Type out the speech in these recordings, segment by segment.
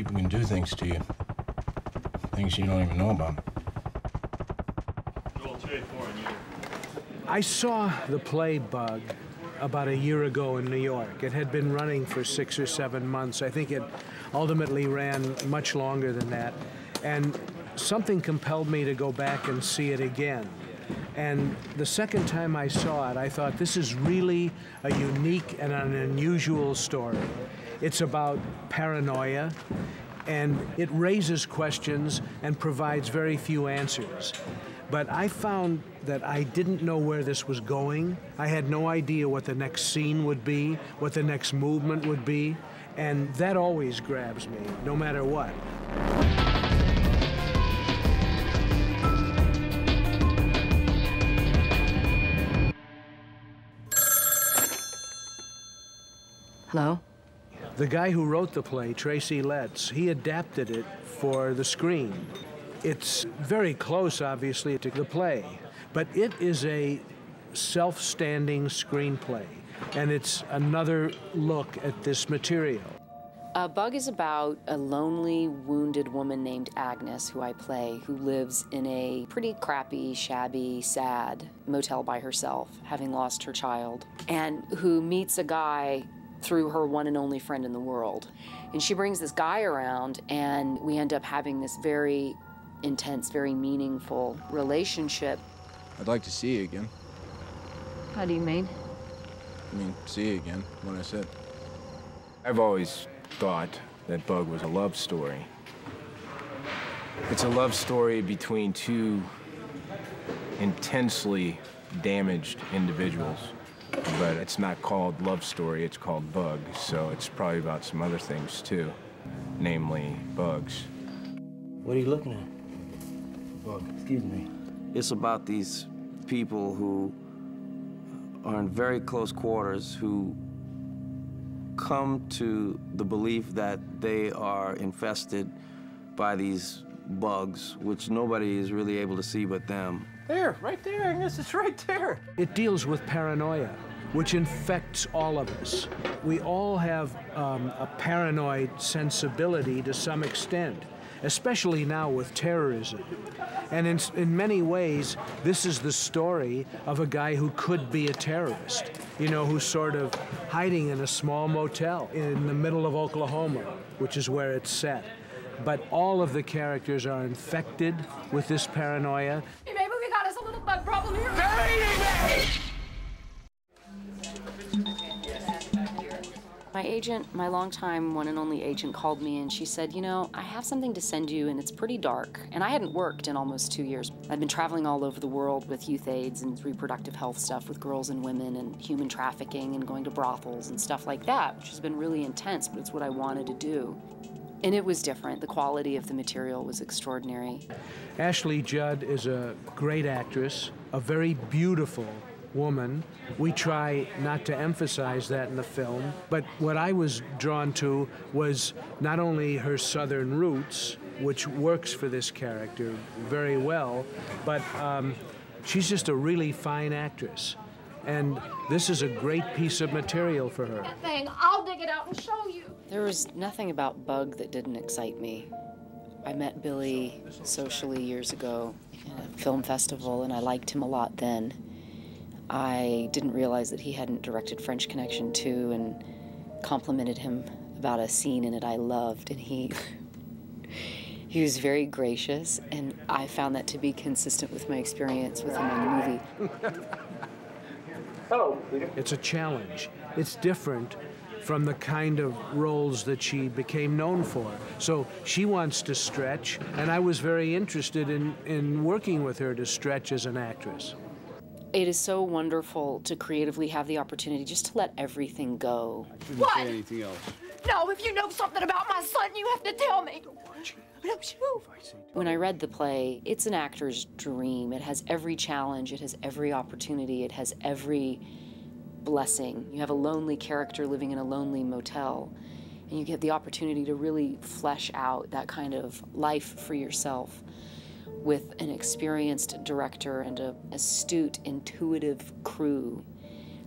People can do things to you. Things you don't even know about. I saw the play Bug about a year ago in New York. It had been running for 6 or 7 months. I think it ultimately ran much longer than that. And something compelled me to go back and see it again. And the second time I saw it, I thought, this is really a unique and an unusual story. It's about paranoia, and it raises questions and provides very few answers. But I found that I didn't know where this was going. I had no idea what the next scene would be, what the next movement would be, and that always grabs me, no matter what. Hello? The guy who wrote the play, Tracy Letts, he adapted it for the screen. It's very close, obviously, to the play, but it is a self-standing screenplay, and it's another look at this material. Bug is about a lonely, wounded woman named Agnes, who I play, who lives in a pretty crappy, shabby, sad motel by herself, having lost her child, and who meets a guy through her one and only friend in the world. And she brings this guy around, and we end up having this very intense, very meaningful relationship. I'd like to see you again. How do you mean? I mean, see you again, what I said. I've always thought that Bug was a love story. It's a love story between two intensely damaged individuals. But it's not called Love Story, it's called Bug, so it's probably about some other things too, namely bugs. What are you looking at? Bug. Excuse me. It's about these people who are in very close quarters, who come to the belief that they are infested by these bugs, which nobody is really able to see but them. There, right there, Agnes, it's right there. It deals with paranoia, which infects all of us. We all have a paranoid sensibility to some extent, especially now with terrorism. And in many ways, this is the story of a guy who could be a terrorist, you know, who's sort of hiding in a small motel in the middle of Oklahoma, which is where it's set. But all of the characters are infected with this paranoia. Hey, maybe we got us a little bug problem here. My agent, my longtime one and only agent, called me and she said, you know, I have something to send you and it's pretty dark. And I hadn't worked in almost 2 years. I've been traveling all over the world with youth aids and reproductive health stuff with girls and women and human trafficking and going to brothels and stuff like that, which has been really intense, but it's what I wanted to do. And it was different. The quality of the material was extraordinary. Ashley Judd is a great actress, a very beautiful woman. We try not to emphasize that in the film, but what I was drawn to was not only her Southern roots, which works for this character very well, but she's just a really fine actress. And this is a great piece of material for her. That thing, I'll dig it out and show you. There was nothing about Bug that didn't excite me. I met Billy socially years ago at a film festival, and I liked him a lot then. I didn't realize that he hadn't directed French Connection 2 and complimented him about a scene in it I loved, and he was very gracious, and I found that to be consistent with my experience with him in the movie. Hello, Peter. It's a challenge. It's different from the kind of roles that she became known for. So she wants to stretch, and I was very interested in working with her to stretch as an actress. It is so wonderful to creatively have the opportunity just to let everything go. What? Say anything else. No, if you know something about my son, you have to tell me. When I read the play, it's an actor's dream. It has every challenge, it has every opportunity, it has every blessing. You have a lonely character living in a lonely motel, and you get the opportunity to really flesh out that kind of life for yourself with an experienced director and an astute, intuitive crew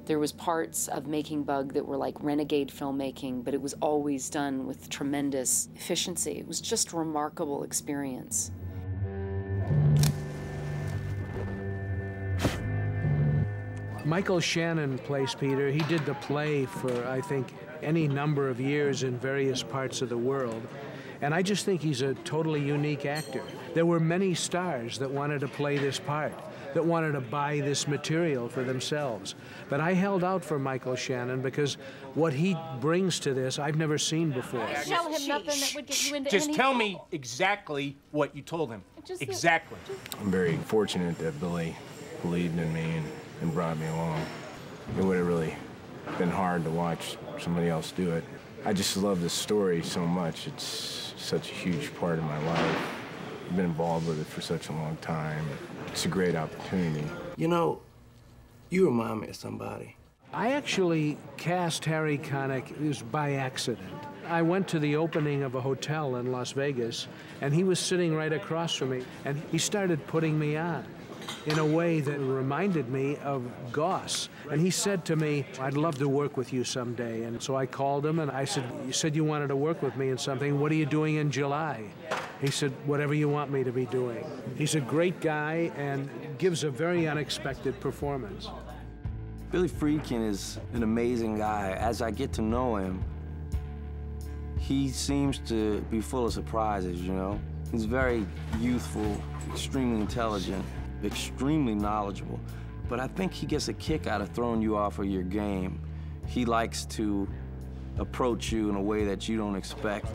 There was parts of making Bug that were like renegade filmmaking, but it was always done with tremendous efficiency. It was just a remarkable experience. Michael Shannon plays Peter. He did the play for, I think, any number of years in various parts of the world. And I just think he's a totally unique actor. There were many stars that wanted to play this part, that wanted to buy this material for themselves. But I held out for Michael Shannon because what he brings to this, I've never seen before. Tell him nothing that would get you into Just any tell trouble. me exactly what you told him. Just exactly. I'm very fortunate that Billy believed in me and brought me along. It would have really been hard to watch somebody else do it. I just love this story so much. It's such a huge part of my life. I've been involved with it for such a long time. It's a great opportunity. You know, you remind me of somebody. I actually cast Harry Connick, it was by accident. I went to the opening of a hotel in Las Vegas, and he was sitting right across from me, and he started putting me on in a way that reminded me of Goss. And he said to me, I'd love to work with you someday. And so I called him and I said, you said you wanted to work with me in something. What are you doing in July? He said, whatever you want me to be doing. He's a great guy and gives a very unexpected performance. Billy Friedkin is an amazing guy. As I get to know him, he seems to be full of surprises, you know? He's very youthful, extremely intelligent, extremely knowledgeable, but I think he gets a kick out of throwing you off of your game. He likes to approach you in a way that you don't expect,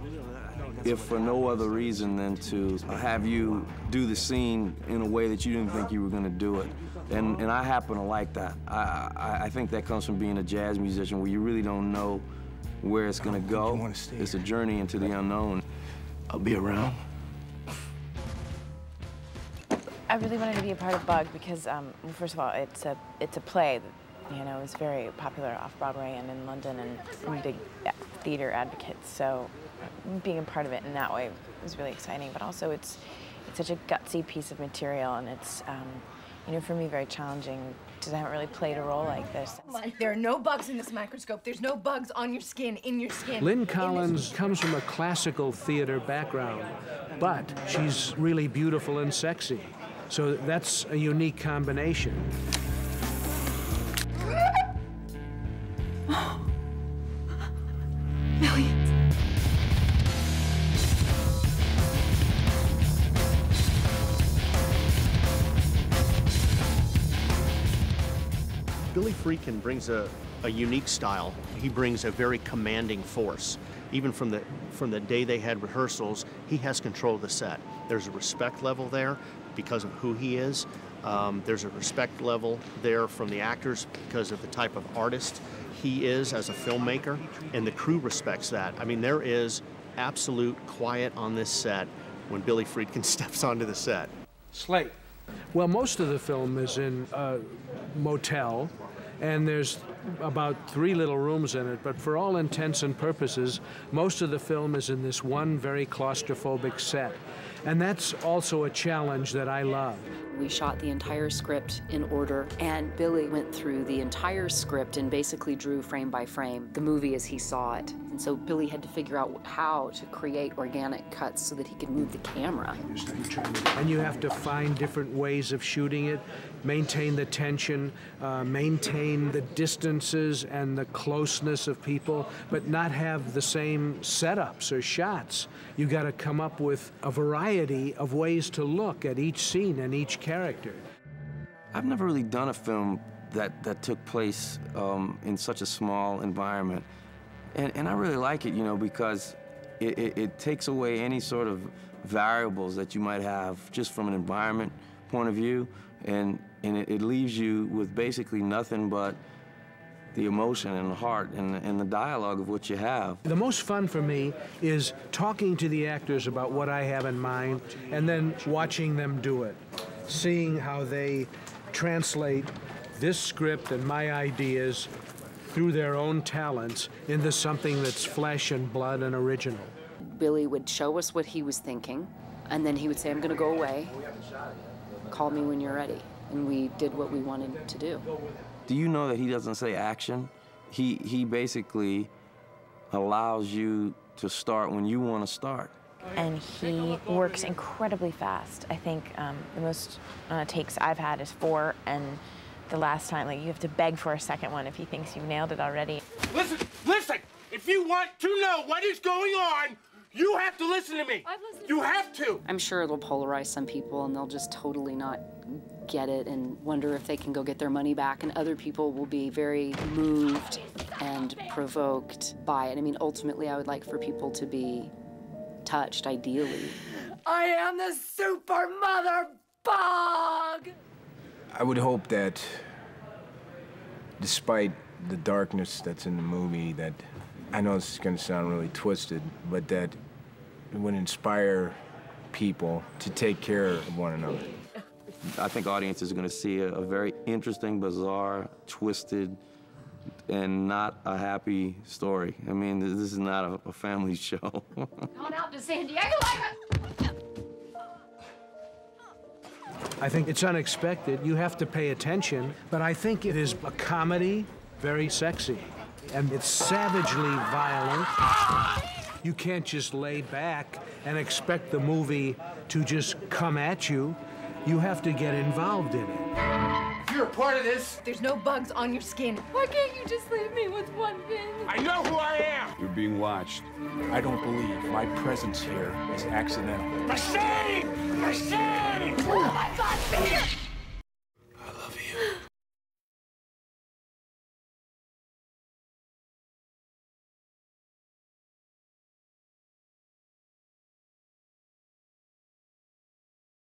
if for no other reason than to have you do the scene in a way that you didn't think you were going to do it. And I happen to like that. I think that comes from being a jazz musician where you really don't know where it's going to go. It's a journey into the unknown. I'll be around. I really wanted to be a part of Bug because, well, first of all, it's a play that, you know, is very popular off Broadway and in London, and I'm big theater advocates. So being a part of it in that way was really exciting. But also, it's such a gutsy piece of material, and it's, you know, for me, very challenging because I haven't really played a role like this. There are no bugs in this microscope. There's no bugs on your skin, in your skin. Lynn Collins comes from a classical theater background, but she's really beautiful and sexy. So that's a unique combination. Billy. Billy Friedkin brings a unique style. He brings a very commanding force. Even from the day they had rehearsals, he has control of the set. There's a respect level there because of who he is. There's a respect level there from the actors because of the type of artist he is as a filmmaker, and the crew respects that. I mean, there is absolute quiet on this set when Billy Friedkin steps onto the set. Slate. Well, most of the film is in a motel, and there's about 3 little rooms in it, but for all intents and purposes, most of the film is in this one very claustrophobic set. And that's also a challenge that I love. We shot the entire script in order, and Billy went through the entire script and basically drew frame by frame the movie as he saw it. And so Billy had to figure out how to create organic cuts so that he could move the camera. And you have to find different ways of shooting it, maintain the tension, maintain the distances and the closeness of people, but not have the same setups or shots. You got to come up with a variety of ways to look at each scene and each character. I've never really done a film that took place in such a small environment. And I really like it, you know, because it takes away any sort of variables that you might have just from an environment point of view, and it leaves you with basically nothing but the emotion and the heart and the dialogue of what you have. The most fun for me is talking to the actors about what I have in mind and then watching them do it, seeing how they translate this script and my ideas through their own talents into something that's flesh and blood and original. Billy would show us what he was thinking, and then he would say, I'm going to go away. Call me when you're ready. And we did what we wanted to do. Do you know that he doesn't say action? He basically allows you to start when you want to start. And he works incredibly fast. I think the most takes I've had is 4, and the last time, like, you have to beg for a second one if he thinks you've nailed it already. Listen! If you want to know what is going on, you have to listen to me. You have to. I'm sure it'll polarize some people, and they'll just totally not get it and wonder if they can go get their money back, and other people will be very moved and provoked by it. I mean, ultimately, I would like for people to be touched, ideally. I am the super mother bug! I would hope that, despite the darkness that's in the movie, that, I know this is gonna sound really twisted, but that it would inspire people to take care of one another. I think audiences are going to see a very interesting, bizarre, twisted, and not a happy story. I mean, this is not a family show. Gone out to San Diego. I think it's unexpected. You have to pay attention, but I think it is a comedy, very sexy, and it's savagely violent. You can't just lay back and expect the movie to just come at you. You have to get involved in it. If you're a part of this, There's no bugs on your skin. Why can't you just leave me with one thing? I know who I am. You're being watched. I don't believe my presence here is accidental. Machine! Machine! Oh my God, Peter!